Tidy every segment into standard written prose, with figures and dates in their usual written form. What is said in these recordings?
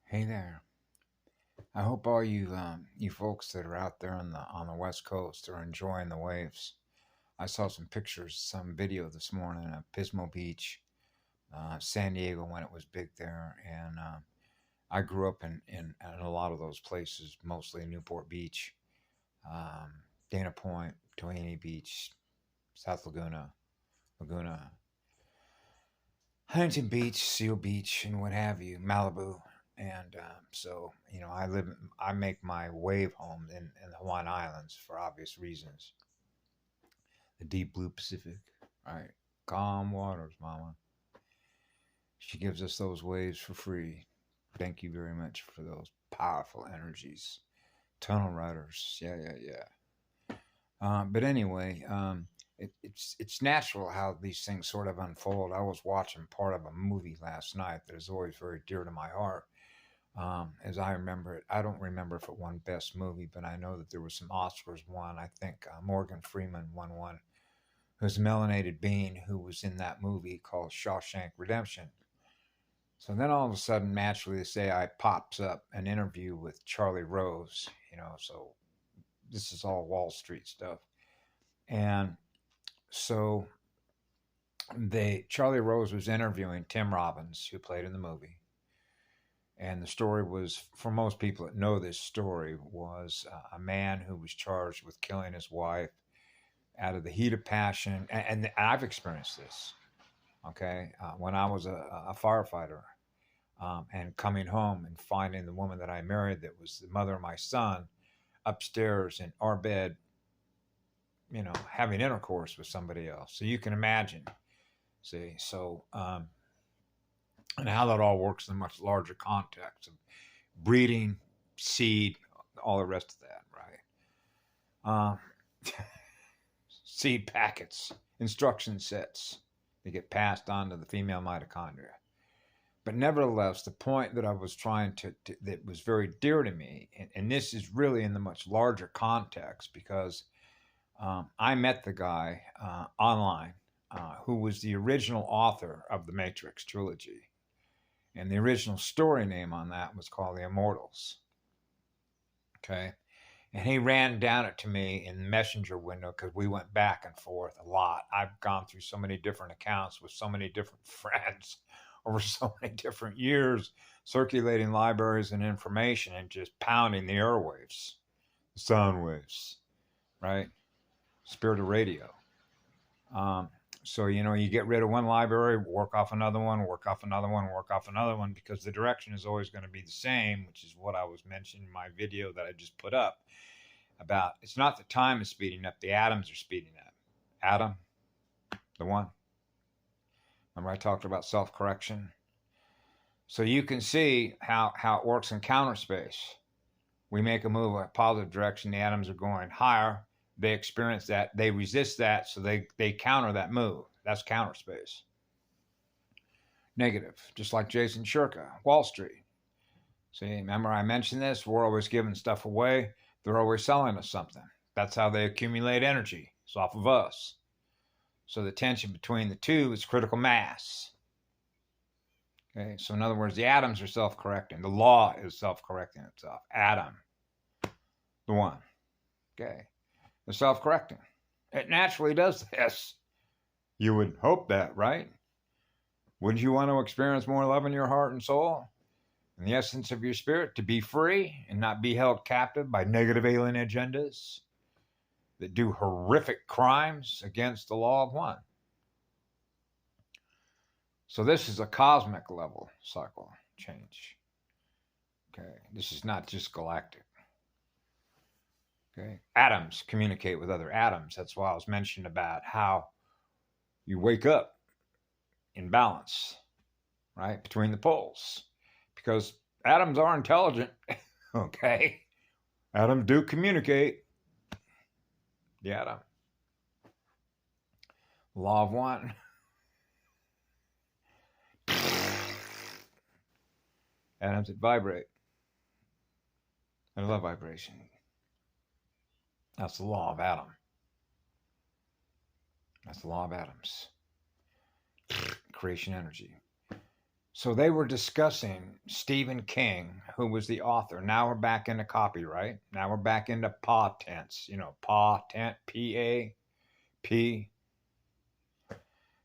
Hey there. I hope all you folks that are out there on the West Coast are enjoying the waves. I saw some pictures, some video this morning of Pismo Beach, San Diego when it was big there, and I grew up in a lot of those places, mostly Newport Beach, um, Dana Point, Toanny Beach, South Laguna, Huntington Beach, Seal Beach, and what have you, Malibu. And I make my wave home in the Hawaiian Islands for obvious reasons. The deep blue Pacific, right? Calm waters, mama. She gives us those waves for free. Thank you very much for those powerful energies. Tunnel riders, yeah. But anyway, it's natural how these things sort of unfold. I was watching part of a movie last night that is always very dear to my heart. As I remember it, I don't remember if it won Best Movie, but I know that there was some Oscars won. I think Morgan Freeman won one, who's a melanated being who was in that movie called Shaw Shank Redemption. So then all of a sudden, naturally, this AI pops up an interview with Charlie Rose, so this is all Wall Street stuff. And so Charlie Rose was interviewing Tim Robbins, who played in the movie. And the story was, for most people that know this story, was a man who was charged with killing his wife out of the heat of passion. And I've experienced this, okay? When I was a firefighter and coming home and finding the woman that I married that was the mother of my son upstairs in our bed, having intercourse with somebody else. So you can imagine, see, and how that all works in a much larger context of breeding, seed, all the rest of that, right? Seed packets, instruction sets that get passed on to the female mitochondria. But nevertheless, the point that I was trying that was very dear to me, and this is really in the much larger context because I met the guy online who was the original author of the Matrix trilogy. And the original story name on that was called The Immortals. Okay. And he ran down it to me in the messenger window because we went back and forth a lot. I've gone through so many different accounts with so many different friends over so many different years, circulating libraries and information and just pounding the airwaves, the sound waves, right? Spirit of radio. So, you get rid of one library, work off another one, work off another one, work off another one, because the direction is always going to be the same, which is what I was mentioning in my video that I just put up about. It's not the time is speeding up, the atoms are speeding up. Atom, the one. Remember I talked about self-correction? So you can see how it works in counter space. We make a move in a positive direction, the atoms are going higher. They experience that, they resist that, so they counter that move. That's counter space. Negative, just like Jason Shurka, Wall Street. See, remember I mentioned this? We're always giving stuff away. They're always selling us something. That's how they accumulate energy. It's off of us. So the tension between the two is critical mass. Okay, so in other words, the atoms are self-correcting. The law is self-correcting itself. Atom, the one. Okay. They're self-correcting. It naturally does this. You would hope that, right? Wouldn't you want to experience more love in your heart and soul? And the essence of your spirit to be free and not be held captive by negative alien agendas that do horrific crimes against the law of one. So this is a cosmic level cycle change. Okay, this is not just galactic. Okay. Atoms communicate with other atoms. That's why I was mentioning about how you wake up in balance, right, between the poles. Because atoms are intelligent, okay? Atoms do communicate. The atom. Law of one. Atoms that vibrate. I love vibration. That's the law of atom. That's the law of atoms. Creation energy. So they were discussing Stephen King, who was the author. Now we're back into copyright. Now we're back into patents. Patent, P,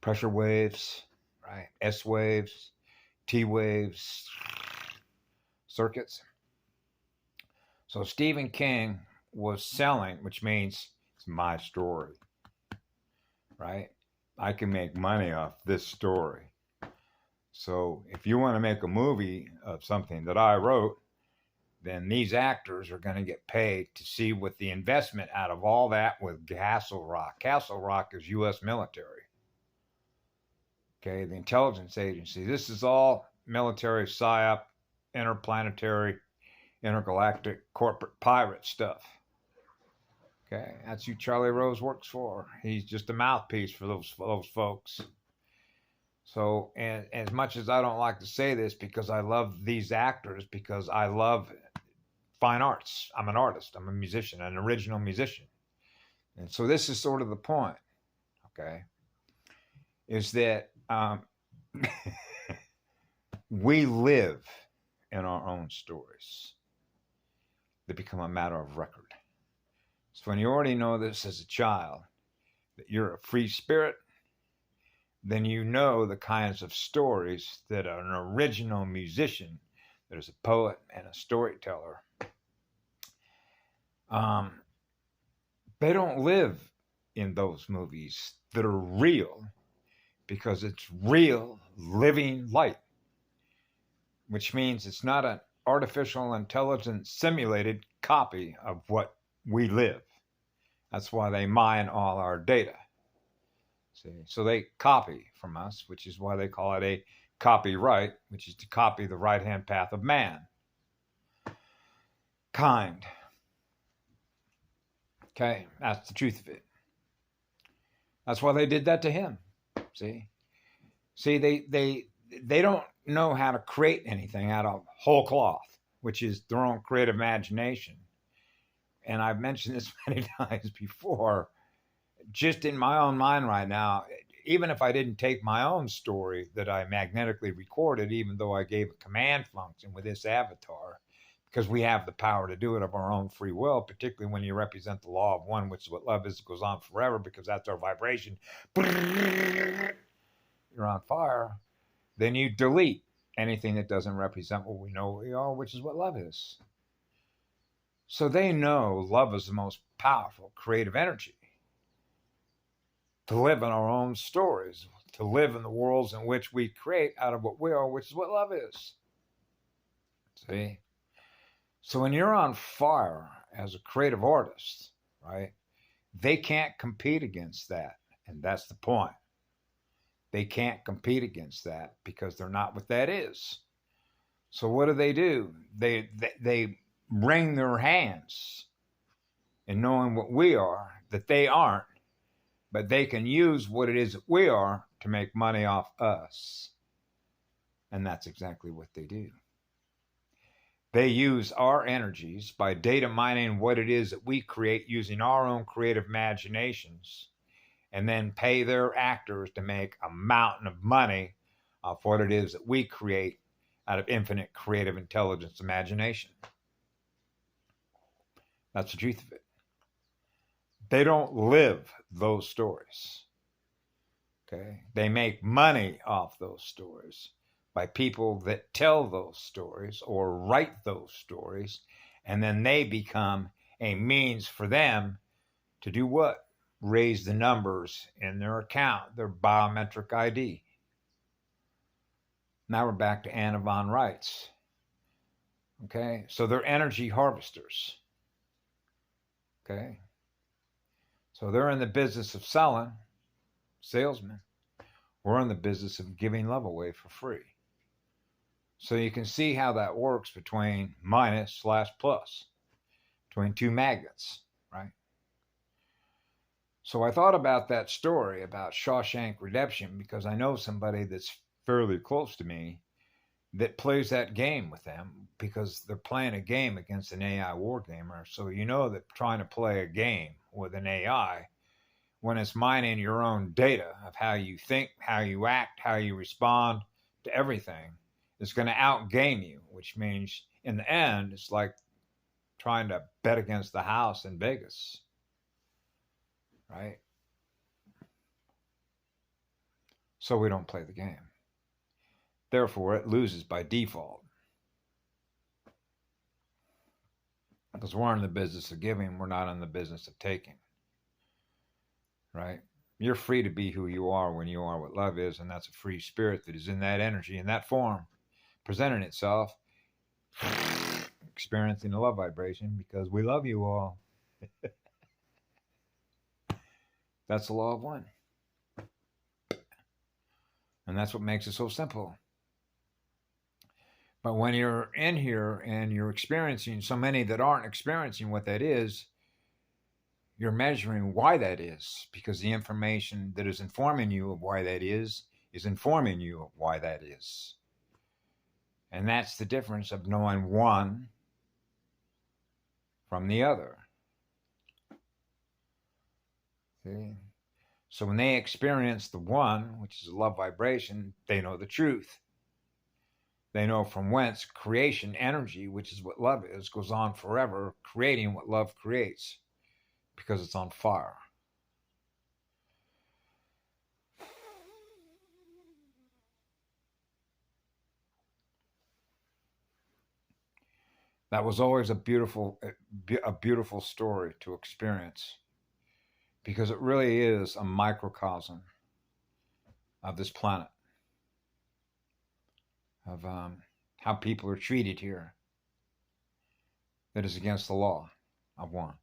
pressure waves, right? S waves, T waves, circuits. So Stephen King was selling, which means it's my story, right? I can make money off this story. So if you want to make a movie of something that I wrote, then these actors are going to get paid to see what the investment out of all that with Castle Rock. Castle Rock is U.S. military. Okay, the intelligence agency. This is all military psyop, interplanetary, intergalactic, corporate pirate stuff. Okay, that's who Charlie Rose works for. He's just a mouthpiece for those folks. So, and as much as I don't like to say this because I love these actors, because I love fine arts. I'm an artist. I'm a musician, an original musician. And so this is sort of the point, okay, is that we live in our own stories. They become a matter of record. So when you already know this as a child, that you're a free spirit, then you know the kinds of stories that an original musician, that is a poet and a storyteller, they don't live in those movies that are real, because it's real living light, which means it's not an artificial intelligence simulated copy of what we live. That's why they mine all our data. See, so they copy from us, which is why they call it a copyright, which is to copy the right-hand path of man. Kind. Okay, that's the truth of it. That's why they did that to him. See, they don't know how to create anything out of whole cloth, which is their own creative imagination. And I've mentioned this many times before. Just in my own mind right now, even if I didn't take my own story that I magnetically recorded, even though I gave a command function with this avatar, because we have the power to do it of our own free will, particularly when you represent the law of one, which is what love is, goes on forever, because that's our vibration. You're on fire. Then you delete anything that doesn't represent what we know we are, which is what love is. So they know love is the most powerful creative energy. To live in our own stories, to live in the worlds in which we create out of what we are, which is what love is. See? So when you're on fire as a creative artist, right, they can't compete against that. And that's the point. They can't compete against that because they're not what that is. So what do? They wring their hands in knowing what we are, that they aren't, but they can use what it is that we are to make money off us. And that's exactly what they do. They use our energies by data mining what it is that we create using our own creative imaginations, and then pay their actors to make a mountain of money off what it is that we create out of infinite creative intelligence imagination. That's the truth of it. They don't live those stories. Okay? They make money off those stories by people that tell those stories or write those stories, and then they become a means for them to do what? Raise the numbers in their account, their biometric ID. Now we're back to Anna von Reitz. Okay? So they're energy harvesters. Okay? So they're in the business of selling, salesmen. We're in the business of giving love away for free. So you can see how that works between minus/plus, between two magnets, right? So I thought about that story about Shaw Shank Redemption because I know somebody that's fairly close to me that plays that game with them, because they're playing a game against an AI war gamer. So you know that trying to play a game with an AI, when it's mining your own data of how you think, how you act, how you respond to everything is going to outgame you, which means in the end, it's like trying to bet against the house in Vegas, right? So we don't play the game. Therefore, it loses by default. Because we're in the business of giving, we're not in the business of taking, right? You're free to be who you are when you are what love is, and that's a free spirit that is in that energy, in that form, presenting itself, experiencing the love vibration because we love you all. That's the law of one. And that's what makes it so simple. But when you're in here and you're experiencing so many that aren't experiencing what that is, you're measuring why that is, because the information that is informing you of why that is informing you of why that is. And that's the difference of knowing one from the other. See? So when they experience the one, which is a love vibration, they know the truth. They know from whence creation energy, which is what love is, goes on forever, creating what love creates, because it's on fire. That was always a beautiful story to experience, because it really is a microcosm of this planet, of how people are treated here that is against the law of one.